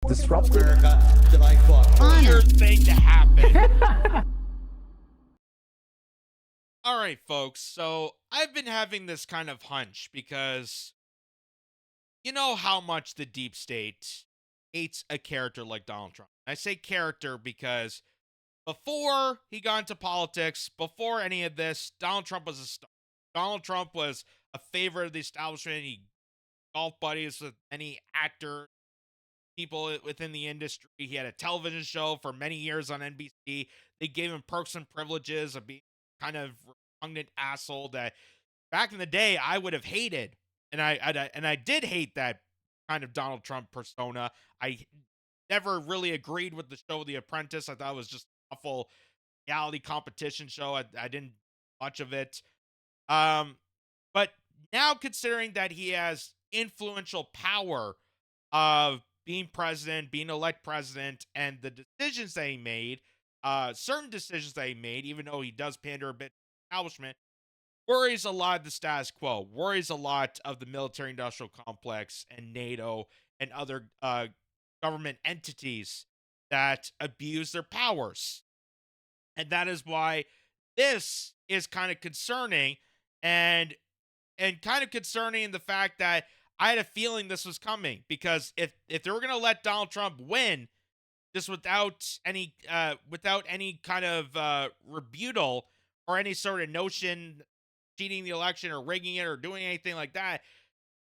disrupted. America to like fuck. Weird thing to happen. All right, folks. So I've been having this kind of hunch because you know how much the deep state hates a character like Donald Trump. I say character because before he got into politics, before any of this, Donald Trump was a star. Donald Trump was a favorite of the establishment. He golf buddies with any actor, people within the industry. He had a television show for many years on NBC. They gave him perks and privileges of being kind of repugnant asshole that back in the day I would have hated, and I did hate that kind of Donald Trump persona. I never really agreed with the show The Apprentice. I thought it was just an awful reality competition show. I didn't much of it. But now considering that he has influential power of being president, being elect president, and the decisions that he made, certain decisions that he made, even though he does pander a bit to the establishment, worries a lot of the status quo, worries a lot of the military industrial complex and NATO and other government entities that abuse their powers. And that is why this is kind of concerning and kind of concerning in the fact that I had a feeling this was coming, because if they were going to let Donald Trump win just without any kind of rebuttal or any sort of notion cheating the election or rigging it or doing anything like that,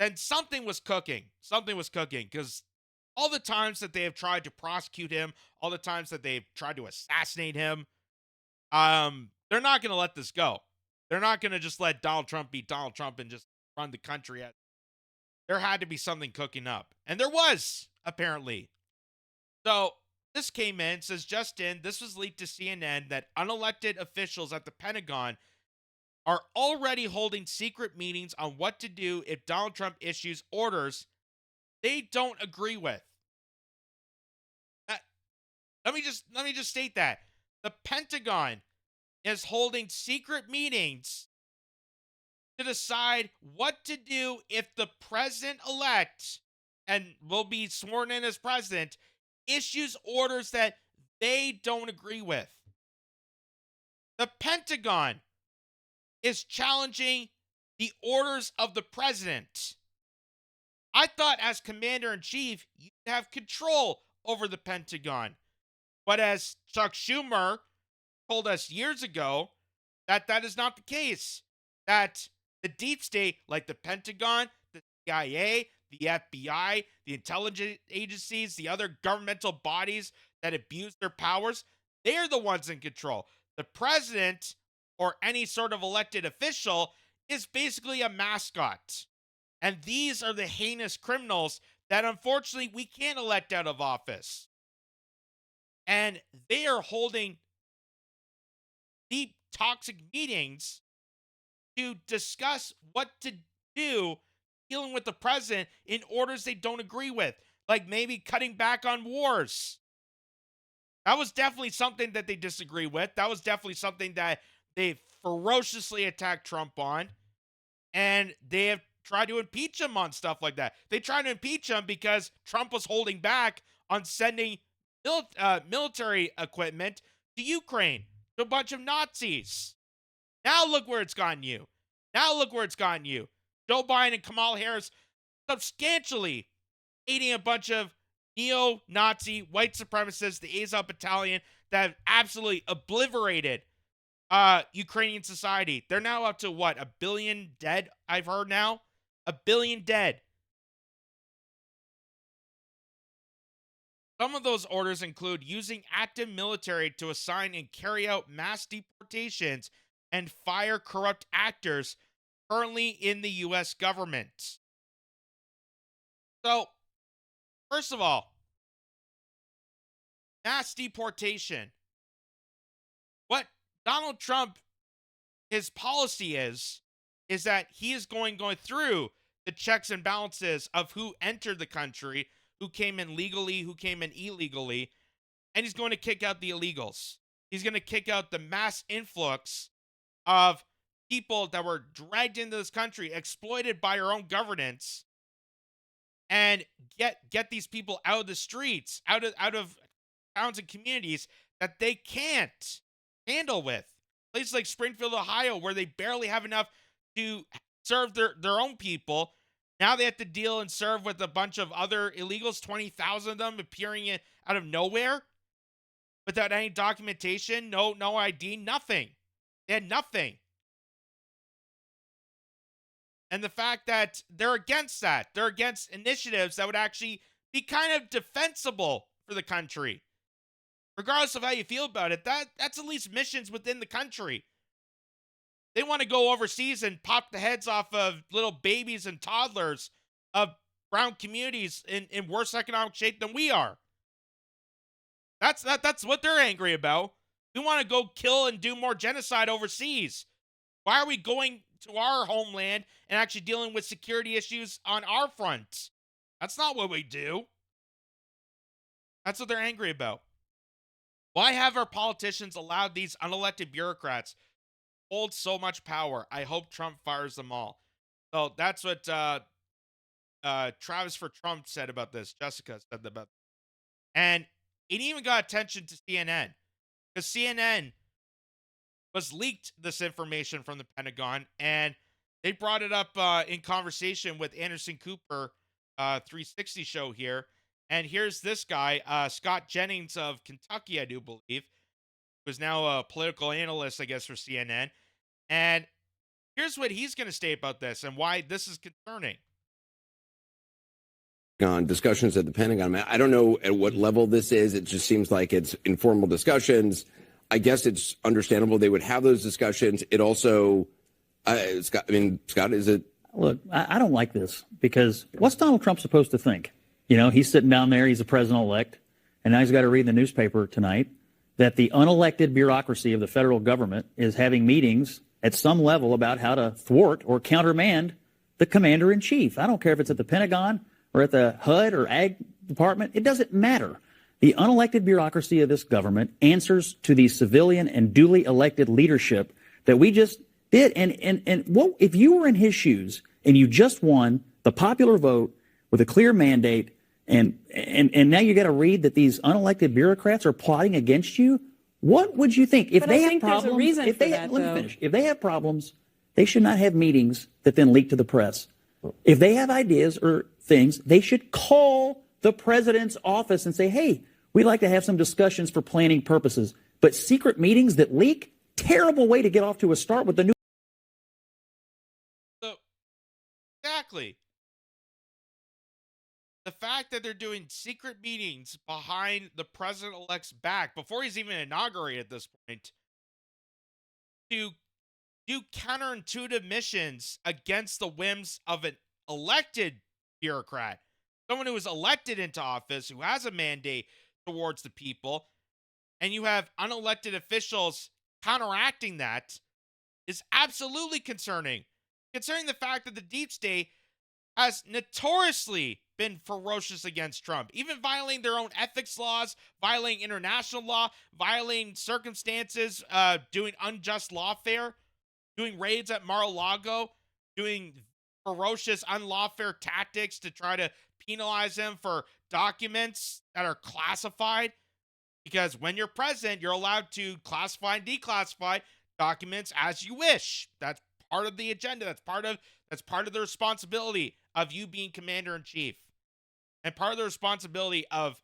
then something was cooking. Something was cooking, because all the times that they have tried to prosecute him, all the times that they've tried to assassinate him, they're not going to let this go. They're not going to just let Donald Trump be Donald Trump and just run the country. There had to be something cooking up. And there was, apparently. So this came in, says just in, this was leaked to CNN that unelected officials at the Pentagon are already holding secret meetings on what to do if Donald Trump issues orders they don't agree with. Let me just state that. The Pentagon is holding secret meetings to decide what to do if the president-elect, and will be sworn in as president, issues orders that they don't agree with. The Pentagon is challenging the orders of the president. I thought as commander-in-chief, you'd have control over the Pentagon. But as Chuck Schumer told us years ago, that is not the case. That the deep state, like the Pentagon, the CIA, the FBI, the intelligence agencies, the other governmental bodies that abuse their powers, they're the ones in control. The president or any sort of elected official is basically a mascot. And these are the heinous criminals that unfortunately we can't elect out of office. And they are holding deep, toxic meetings to discuss what to do dealing with the president in orders they don't agree with, like maybe cutting back on wars. That was definitely something that they disagree with. That was definitely something that they ferociously attacked Trump on, and they have tried to impeach him on stuff like that. They tried to impeach him because Trump was holding back on sending military equipment to Ukraine, to a bunch of Nazis. Now look where it's gotten you. Joe Biden and Kamala Harris substantially aiding a bunch of neo-Nazi white supremacists, the Azov Battalion, that have absolutely obliterated Ukrainian society. They're now up to what, 1 billion dead, I've heard now? 1 billion dead. Some of those orders include using active military to assign and carry out mass deportations and fire corrupt actors currently in the U.S. government. So, first of all, mass deportation. What Donald Trump, his policy is that he is going through the checks and balances of who entered the country, who came in legally, who came in illegally, and he's going to kick out the illegals. He's going to kick out the mass influx of people that were dragged into this country, exploited by our own governance, and get these people out of the streets, out of towns and communities that they can't handle with. Places like Springfield, Ohio, where they barely have enough to serve their own people. Now they have to deal and serve with a bunch of other illegals, 20,000 of them appearing out of nowhere without any documentation, no ID, nothing. They had nothing. And the fact that they're against that, they're against initiatives that would actually be kind of defensible for the country. Regardless of how you feel about it, that's at least missions within the country. They want to go overseas and pop the heads off of little babies and toddlers of brown communities in worse economic shape than we are. That's what they're angry about. We want to go kill and do more genocide overseas. Why are we going to our homeland and actually dealing with security issues on our front? That's not what we do. That's what they're angry about. Why have our politicians allowed these unelected bureaucrats hold so much power? I hope Trump fires them all. So that's what Travis for Trump said about this. Jessica said about this. And it even got attention to CNN, because CNN was leaked this information from the Pentagon, and they brought it up in conversation with Anderson Cooper, 360 show here. And here's this guy, Scott Jennings of Kentucky, I do believe, who's now a political analyst, I guess, for CNN. And here's what he's going to say about this and why this is concerning. On discussions at the Pentagon, I don't know at what level this is. It just seems like it's informal discussions. I guess it's understandable they would have those discussions. It also, Scott, is it? Look, I don't like this, because what's Donald Trump supposed to think? You know, he's sitting down there, he's the president-elect, and now he's got to read in the newspaper tonight that the unelected bureaucracy of the federal government is having meetings at some level about how to thwart or countermand the commander-in-chief. I don't care if it's at the Pentagon or at the HUD or Ag Department. It doesn't matter. The unelected bureaucracy of this government answers to the civilian and duly elected leadership that we just did. And what if you were in his shoes and you just won the popular vote with a clear mandate, and now you got to read that these unelected bureaucrats are plotting against you? What would you think? If they have problems, let me finish. If they have problems, they should not have meetings that then leak to the press. If they have ideas or things, they should call the president's office and say, hey, we'd like to have some discussions for planning purposes. But secret meetings that leak, terrible way to get off to a start with the new. So, exactly. The fact that they're doing secret meetings behind the president-elect's back before he's even inaugurated at this point to do counterintuitive missions against the whims of an elected bureaucrat, someone who is elected into office, who has a mandate towards the people, and you have unelected officials counteracting that, is absolutely concerning. Concerning the fact that the deep state has notoriously been ferocious against Trump, even violating their own ethics laws, violating international law, violating circumstances, doing unjust lawfare, doing raids at Mar-a-Lago, doing ferocious unlawfare tactics to try to penalize him for documents that are classified. Because when you're president, you're allowed to classify and declassify documents as you wish. That's part of the agenda. That's part of the responsibility of you being commander-in-chief. And part of the responsibility of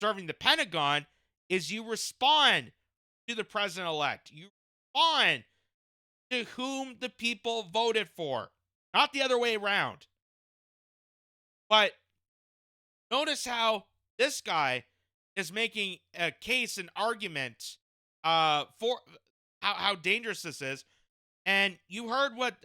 serving the Pentagon is you respond to the president-elect. You respond to whom the people voted for, not the other way around. But notice how this guy is making a case, an argument for how dangerous this is. And you heard what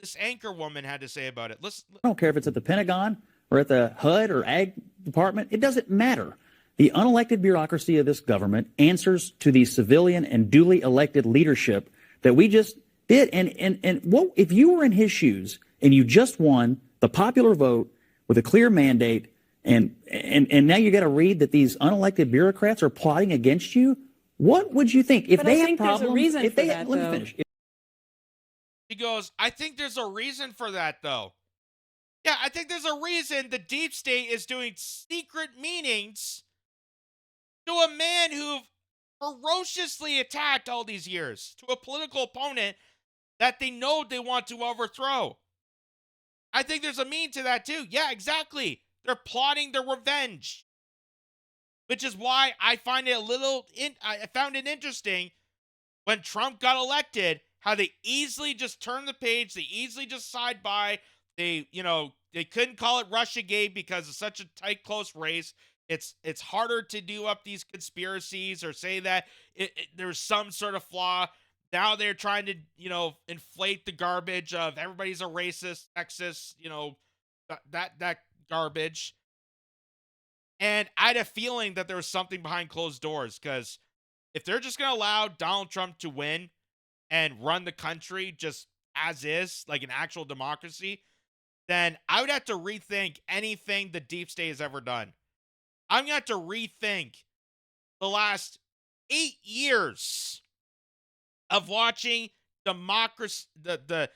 this anchor woman had to say about it. Listen. I don't care if it's at the Pentagon or at the HUD or Ag Department. It doesn't matter. The unelected bureaucracy of this government answers to the civilian and duly elected leadership that we just did. And what if you were in his shoes and you just won the popular vote with a clear mandate, and now you got to read that these unelected bureaucrats are plotting against you? What would you think? If they have problems, let me finish. He goes, I think there's a reason for that, though. Yeah, I think there's a reason the deep state is doing secret meetings to a man who ferociously attacked all these years, to a political opponent that they know they want to overthrow. I think there's a mean to that too. Yeah, exactly. They're plotting their revenge, which is why I find it I found it interesting when Trump got elected, how they easily just turned the page, they easily just side by. They couldn't call it Russiagate because it's such a tight, close race. It's harder to do up these conspiracies or say that there's some sort of flaw. Now they're trying to, inflate the garbage of everybody's a racist, sexist, that garbage. And I had a feeling that there was something behind closed doors, because if they're just going to allow Donald Trump to win and run the country just as is, like an actual democracy, then I would have to rethink anything the deep state has ever done. I'm going to have to rethink the last 8 years of watching democracy, the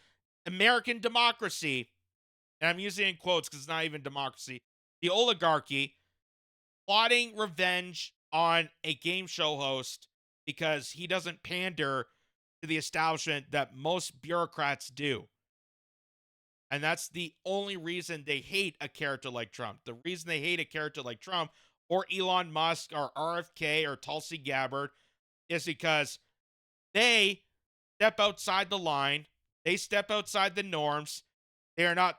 American democracy, and I'm using it in quotes because it's not even democracy, the oligarchy, plotting revenge on a game show host because he doesn't pander to the establishment that most bureaucrats do. And that's the only reason they hate a character like Trump. The reason they hate a character like Trump or Elon Musk or RFK or Tulsi Gabbard is because they step outside the line. They step outside the norms. They are not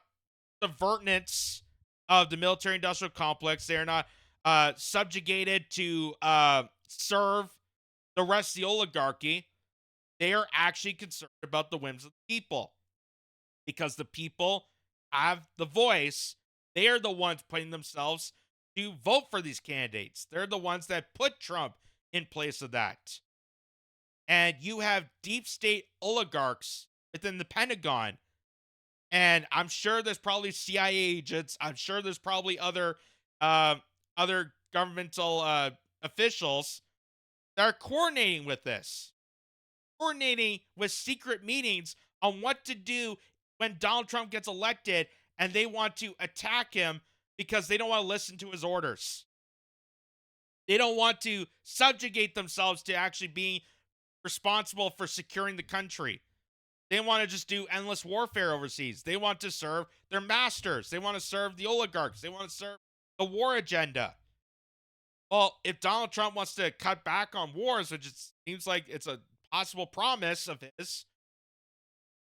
subvertants of the military-industrial complex. They are not subjugated to serve the rest of the oligarchy. They are actually concerned about the whims of the people, because the people have the voice. They are the ones putting themselves to vote for these candidates. They're the ones that put Trump in place of that. And you have deep state oligarchs within the Pentagon. And I'm sure there's probably CIA agents. I'm sure there's probably other governmental officials that are coordinating with this, coordinating with secret meetings on what to do when Donald Trump gets elected, and they want to attack him because they don't want to listen to his orders. They don't want to subjugate themselves to actually being responsible for securing the country. They want to just do endless warfare overseas. They want to serve their masters. They want to serve the oligarchs. They want to serve the war agenda. Well, if Donald Trump wants to cut back on wars, which it seems like it's a possible promise of his,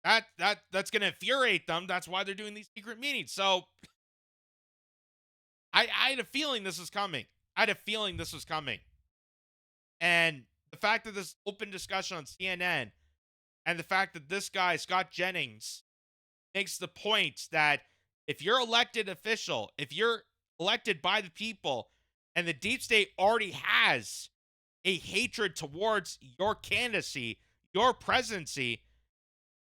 that's going to infuriate them. That's why they're doing these secret meetings. So I had a feeling this was coming. And the fact that this open discussion on CNN, and the fact that this guy, Scott Jennings, makes the point that if you're elected official, if you're elected by the people, and the deep state already has a hatred towards your candidacy, your presidency,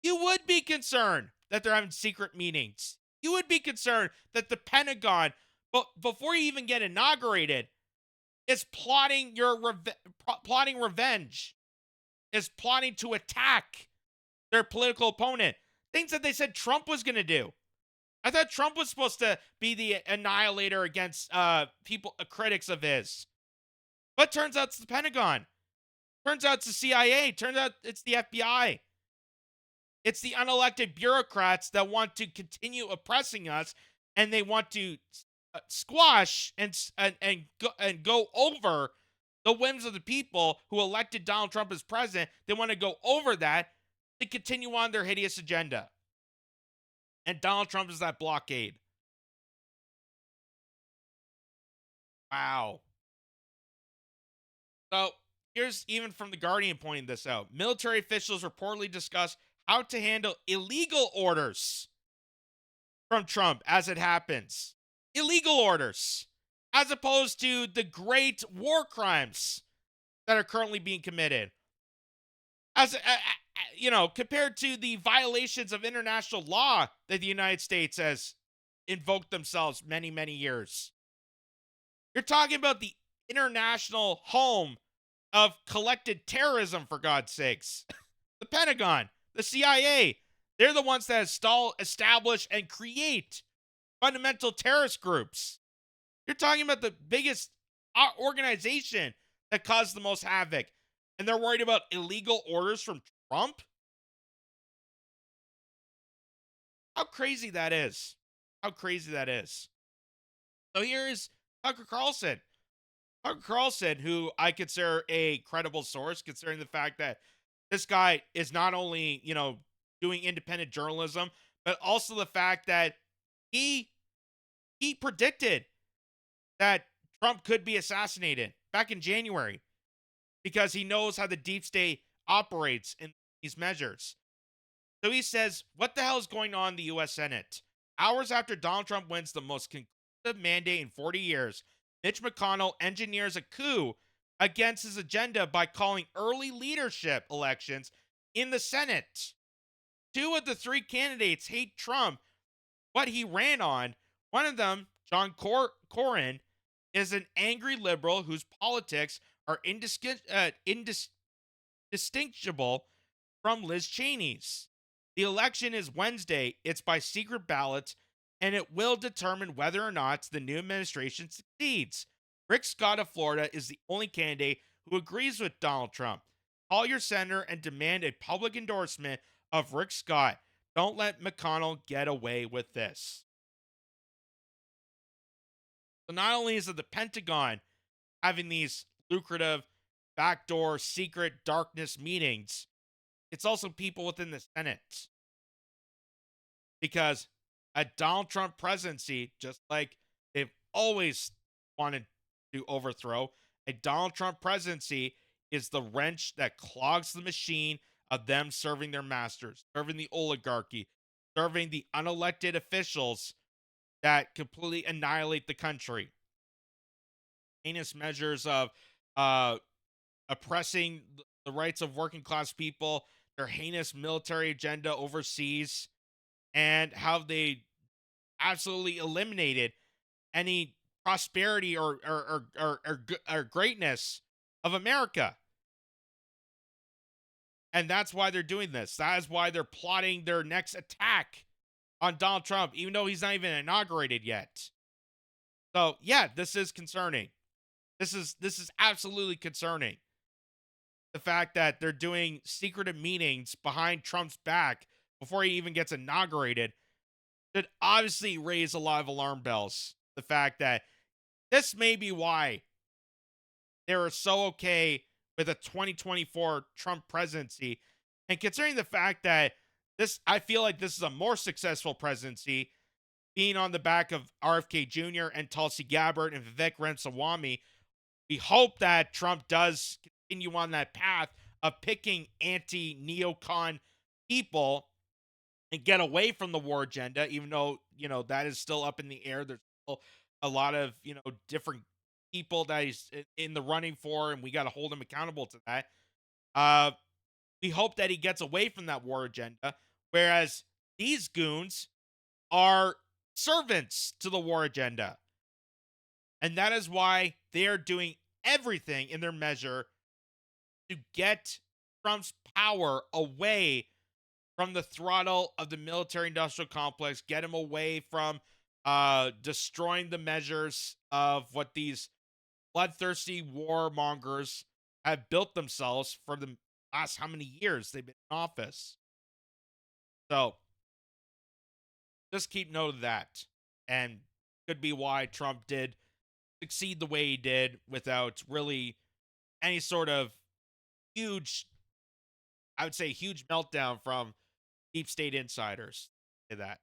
you would be concerned that they're having secret meetings. You would be concerned that the Pentagon, before you even get inaugurated, is plotting plotting revenge, is plotting to attack their political opponent. Things that they said Trump was going to do. I thought Trump was supposed to be the annihilator against critics of his. But turns out it's the Pentagon. Turns out it's the CIA. Turns out it's the FBI. It's the unelected bureaucrats that want to continue oppressing us, and they want to squash and go over the whims of the people who elected Donald Trump as president. They want to go over that to continue on their hideous agenda. And Donald Trump is that blockade. Wow. So here's even from The Guardian pointing this out. Military officials reportedly discuss how to handle illegal orders from Trump as it happens. Illegal orders, as opposed to the great war crimes that are currently being committed. Compared to the violations of international law that the United States has invoked themselves many, many years. You're talking about the international home of collected terrorism, for God's sakes. The Pentagon, the CIA, they're the ones that establish and create fundamental terrorist groups. You're talking about the biggest organization that caused the most havoc, and they're worried about illegal orders from Trump? How crazy that is. How crazy that is. So here is Tucker Carlson. Tucker Carlson, who I consider a credible source, considering the fact that this guy is not only, doing independent journalism, but also the fact that he predicted that Trump could be assassinated back in January because he knows how the deep state operates in these measures. So he says, what the hell is going on in the U.S. Senate? Hours after Donald Trump wins the most conclusive mandate in 40 years, Mitch McConnell engineers a coup against his agenda by calling early leadership elections in the Senate. 2 of the 3 candidates hate Trump, what he ran on. One of them, John Cornyn, is an angry liberal whose politics are indistinguishable from Liz Cheney's. The election is Wednesday. It's by secret ballot, and it will determine whether or not the new administration succeeds. Rick Scott of Florida is the only candidate who agrees with Donald Trump. Call your senator and demand a public endorsement of Rick Scott. Don't let McConnell get away with this. So not only is it the Pentagon having these lucrative backdoor secret darkness meetings, it's also people within the Senate. Because a Donald Trump presidency, just like they've always wanted to overthrow, a Donald Trump presidency is the wrench that clogs the machine of them serving their masters, serving the oligarchy, serving the unelected officials that completely annihilate the country. Heinous measures of oppressing the rights of working class people, their heinous military agenda overseas, and how they absolutely eliminated any prosperity or greatness of America. And that's why they're doing this. That is why they're plotting their next attack on Donald Trump, even though he's not even inaugurated yet. So, yeah, this is concerning. This is absolutely concerning. The fact that they're doing secretive meetings behind Trump's back before he even gets inaugurated should obviously raise a lot of alarm bells. The fact that this may be why they were so okay with a 2024 Trump presidency. And considering the fact that I feel like this is a more successful presidency, being on the back of RFK Jr. and Tulsi Gabbard and Vivek Ramaswamy. We hope that Trump does continue on that path of picking anti-neocon people and get away from the war agenda, even though, that is still up in the air. There's still a lot of, different people that he's in the running for, and we got to hold him accountable to that. We hope that he gets away from that war agenda, whereas these goons are servants to the war agenda. And that is why they are doing everything in their measure to get Trump's power away from the throttle of the military-industrial complex, get him away from destroying the measures of what these bloodthirsty warmongers have built themselves for the last how many years they've been in office. So, just keep note of that. And could be why Trump did succeed the way he did without really any sort of huge meltdown from deep state insiders. Say that.